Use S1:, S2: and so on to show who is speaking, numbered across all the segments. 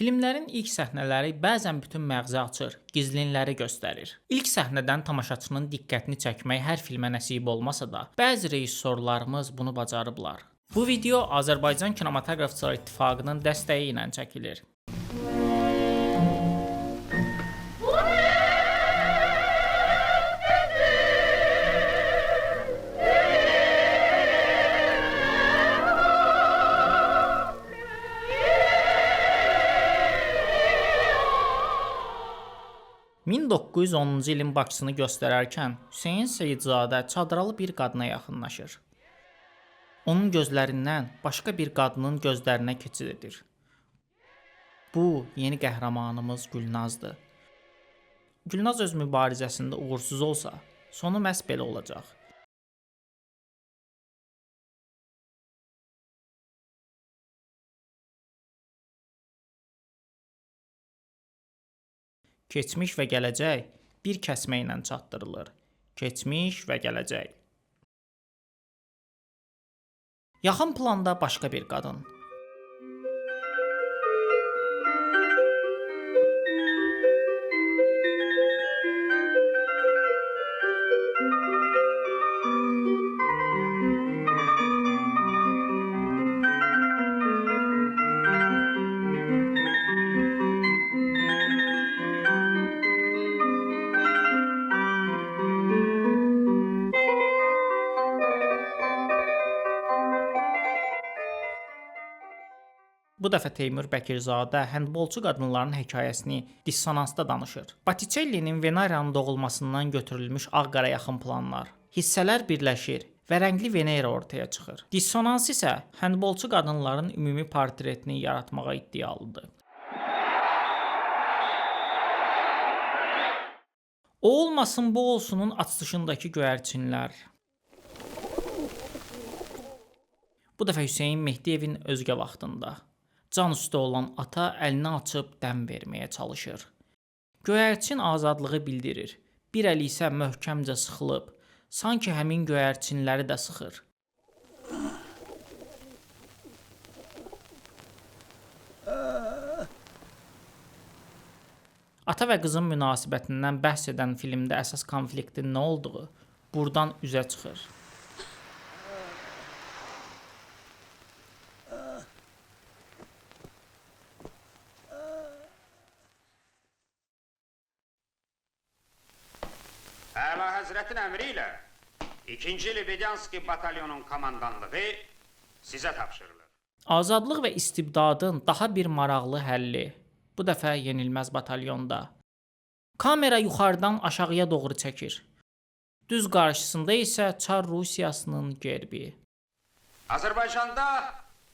S1: Filmlərin ilk səhnələri bəzən bütün məğzi açır, gizlinləri göstərir. İlk səhnədən tamaşaçının diqqətini çəkmək hər filmə nəsib olmasa da, bəzi rejissorlarımız bunu bacarıblar. Bu video Azərbaycan Kinematoqrafçılar İttifaqının dəstəyi ilə çəkilir. ...1910-cu ilin Bakısını göstərərkən Hüseyn Seyidzadə çadralı bir qadına yaxınlaşır. Onun gözlərindən başqa bir qadının gözlərinə keçid edir. Bu, yeni qəhrəmanımız Gülnazdır. Gülnaz öz mübarizəsində uğursuz olsa, sonu məhz belə olacaq. Keçmiş və gələcək bir kəsmə ilə çatdırılır. Keçmiş və gələcək. Yaxın planda başqa bir qadın. Bu dəfə Teymur Bəkirzadə həndbolçu qadınların hekayəsini dissonansda danışır. Botticelli'nin Veneriyanın doğulmasından götürülmüş ağ-qara yaxın planlar, hissələr birləşir və rəngli Venera ortaya çıxır. Dissonans isə həndbolçu qadınların ümumi portretini yaratmağa iddialıdır. O olmasın bu olsunun açılışındakı göyərçinlər. Bu dəfə Hüseyn Mehdiyevin özgə vaxtında. Can üstə olan ata əlini açıb dəm verməyə çalışır. Göyərçin azadlığı bildirir. Bir əli isə möhkəmcə sıxılıb, sanki həmin göyərçinləri də sıxır. Ata və qızın münasibətindən bəhs edən filmdə əsas konfliktin nə olduğu buradan üzə çıxır.
S2: Əla Həzrətin əmri ilə 2-ci Lebedyanski batalyonun komandanlığı sizə tapşırılır.
S1: Azadlıq və istibdadın daha bir maraqlı həlli. Bu dəfə yenilməz batalyonda. Kamera yuxarıdan aşağıya doğru çəkir. Düz qarşısında isə Çar Rusiyasının gerbi.
S2: Azərbaycanda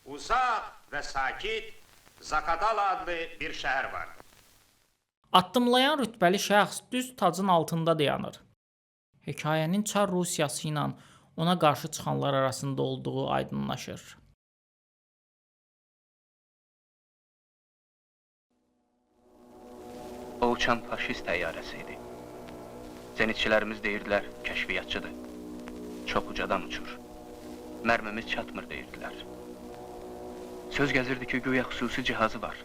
S2: uzaq və sakit Zakatala adlı bir şəhər var.
S1: Addımlayan rütbəli şəxs düz tacın altında dayanır. Hekayənin Çar Rusiyası ilə ona qarşı çıxanlar arasında olduğu aydınlaşır.
S3: O uçan faşist təyyarəsi idi. Zənitçilərimiz deyirdilər, kəşfiyyatçıdır. Çox ucadan uçur. Mərmimiz çatmır deyirdilər. Söz gəzirdi ki, güya xüsusi cihazı var.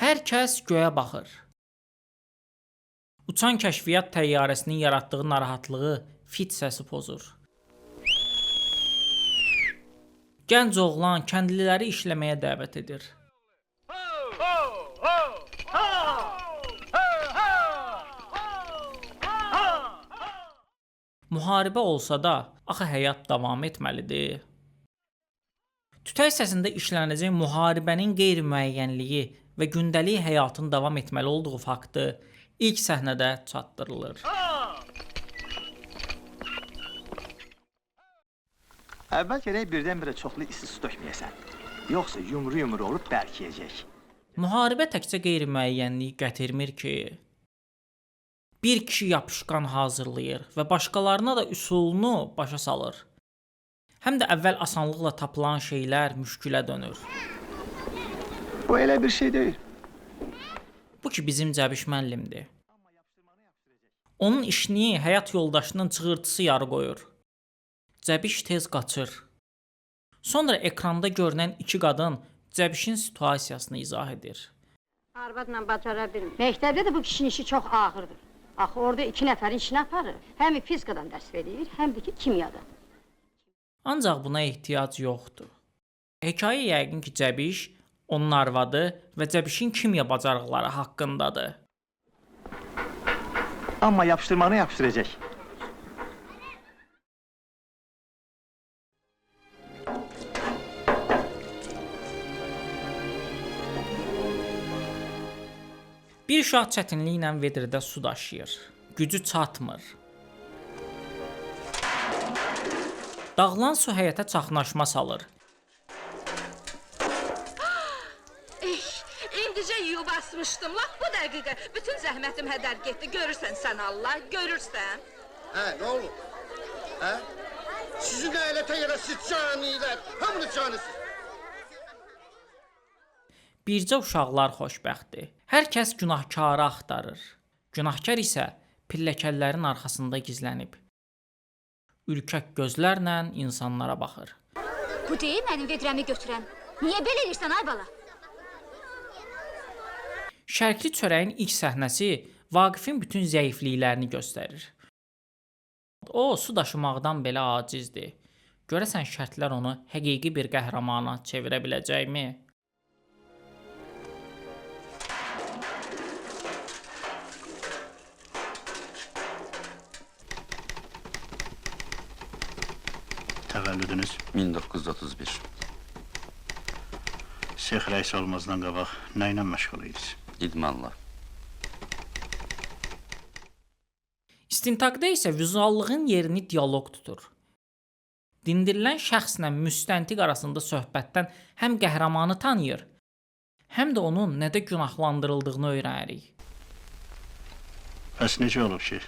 S1: Hər kəs göyə baxır. Uçan kəşfiyyat təyyarəsinin yaratdığı narahatlığı fit səsi pozur. Gənc oğlan kəndliləri işləməyə dəvət edir. Müharibə olsa da, axı həyat davam etməlidir. Tütək səsində işlənəcək müharibənin qeyri-müəyyənliyi və gündəlik həyatın davam etməli olduğu faktı ilk səhnədə çatdırılır.
S4: Əvvəl gərək birdən-birə çoxlu isti su tökməyəsən. Yoxsa yumru-yumru olub bərkiyəcək.
S1: Müharibə təkcə qeyri-müəyyənliyi gətirmir ki, bir kişi yapışqan hazırlayır və başqalarına da üsulunu başa salır. Həm də əvvəl asanlıqla tapılan şeylər müşkülə dönür.
S4: Bu elə bir şey deyil.
S1: Bu ki bizim Cəbiş müəllimdir. Onun işini həyat yoldaşının çığırtısı yarı qoyur. Cəbiş tez qaçır. Sonra ekranda görünən iki qadın Cəbişin situasiyasını izah edir.
S5: Arvadla bacara bilmir. Məktəbdə də bu kişinin işi çox ağırdır. Axı orada 2 nəfərin işini aparır. Həm fizikadan dərs verir, həm də ki kimyadan.
S1: Ancaq buna ehtiyac yoxdur. Hekayə yəqin ki, Cəbiş, onun arvadı və Cəbişin kimya bacarıqları haqqındadır.
S4: Amma yapışdırmanı yapışdıracaq.
S1: Bir uşaq çətinliklə vedrədə su daşıyır. Gücü çatmır. Dağılan su həyətə çaxnaşma salır.
S6: İndicə yuyub asmışdım, lap bu dəqiqə. Bütün zəhmətim hədər getdi, görürsən sən Allah, görürsən.
S7: Hə, nə olub? Hə? Sizin əylətə yerə siz canilər, hamınız canısınız.
S1: Bircə uşaqlar xoşbəxtdir. Hər kəs günahkarı axtarır. Günahkar isə pilləkənlərin arxasında gizlənib. Ürkək gözlərlə insanlara baxır.
S8: Bu deyil mənim vedrəmi götürən. Niyə belə edirsən ay bala?
S1: Şərqli çörəyin ilk səhnəsi Vaqifin bütün zəifliklərini göstərir. O, su daşımaqdan belə acizdir. Görəsən şərtlər onu həqiqi bir qəhrəmana çevirə biləcəkmi?
S9: Təvəllüdünüz
S10: 1931.
S9: Şeyx rəis olmazdan qabaq nə ilə məşğul idiniz?
S10: İdmanla.
S1: İstintaqda isə vizuallığın yerini dialoq tutur. Dindirilən şəxslə müstəntiq arasında söhbətdən həm qəhrəmanı tanıyır, həm də onun nədə günahlandırıldığını öyrənirik.
S9: Bəs necə olub ki,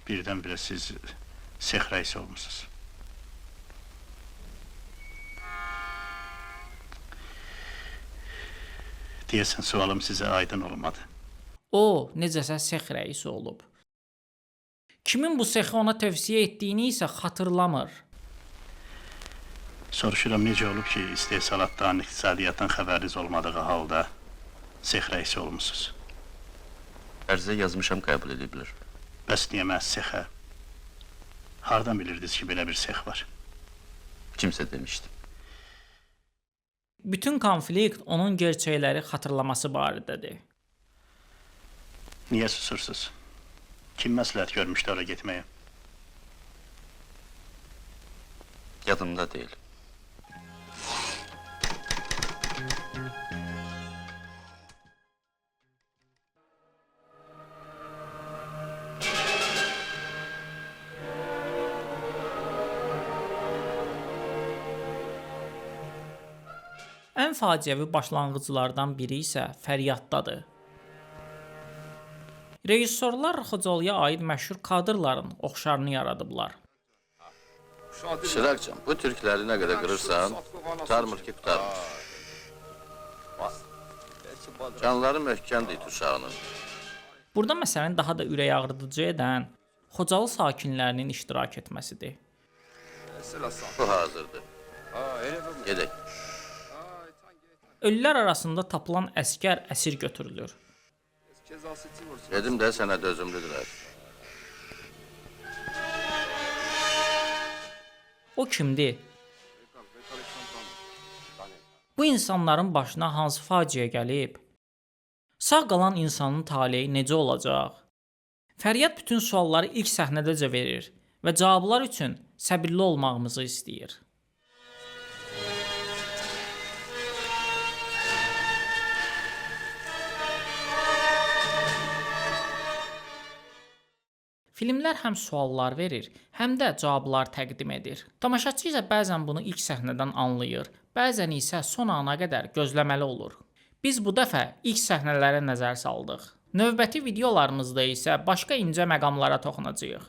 S9: birdən-birə siz Şeyx rəis olmusunuz? Deyəsən, sualım sizə aydın olmadı.
S1: O, necəsə sex rəisi olub. Kimin bu sexi ona tövsiyə etdiyini isə xatırlamır.
S9: Soruşuram, necə olub ki, istehsalatdan, iqtisadiyyatdan xəbəriniz olmadığı halda sex rəisi olmusunuz?
S10: Ərzə yazmışam, qəbul edilir.
S9: Bəs niyə məhz sexə? Hardan bilirdiniz ki, belə bir sex var?
S10: Kimsə demişdi.
S1: Bütün konflikt onun gerçəkləri xatırlaması barədədir.
S9: Niyə susursuz? Kim məsləhət görmüşdü ora getməyə?
S10: Yadımda deyil.
S1: Ən faciəvi başlanğıclardan biri isə Fəryaddadır. Rejissorlar Xocalıya aid məşhur kadrların oxşarını yaradıblar.
S10: Şiraqcan, bu türkləri nə qədər qırırsan, tutarmır ki, qutarmır. Canları möhkəmdir it uşağının.
S1: Burada məsələni daha da ürək ağrıdıcı edən Xocalı sakinlərinin iştirak etməsidir.
S10: Bu hazırdır. Gedək.
S1: Ölülər arasında tapılan əskər əsir götürülür.
S10: Dedim də sənə dözümlüdürlər.
S1: O kimdir? Bu insanların başına hansı faciə gəlib? Sağ qalan insanın taleyi necə olacaq? Fəryad bütün sualları ilk səhnədəcə verir və cavablar üçün səbirli olmağımızı istəyir. Filmlər həm suallar verir, həm də cavablar təqdim edir. Tamaşaçı isə bəzən bunu ilk səhnədən anlayır, bəzən isə son ana qədər gözləməli olur. Biz bu dəfə ilk səhnələrə nəzər saldıq. Növbəti videolarımızda isə başqa incə məqamlara toxunacağıq.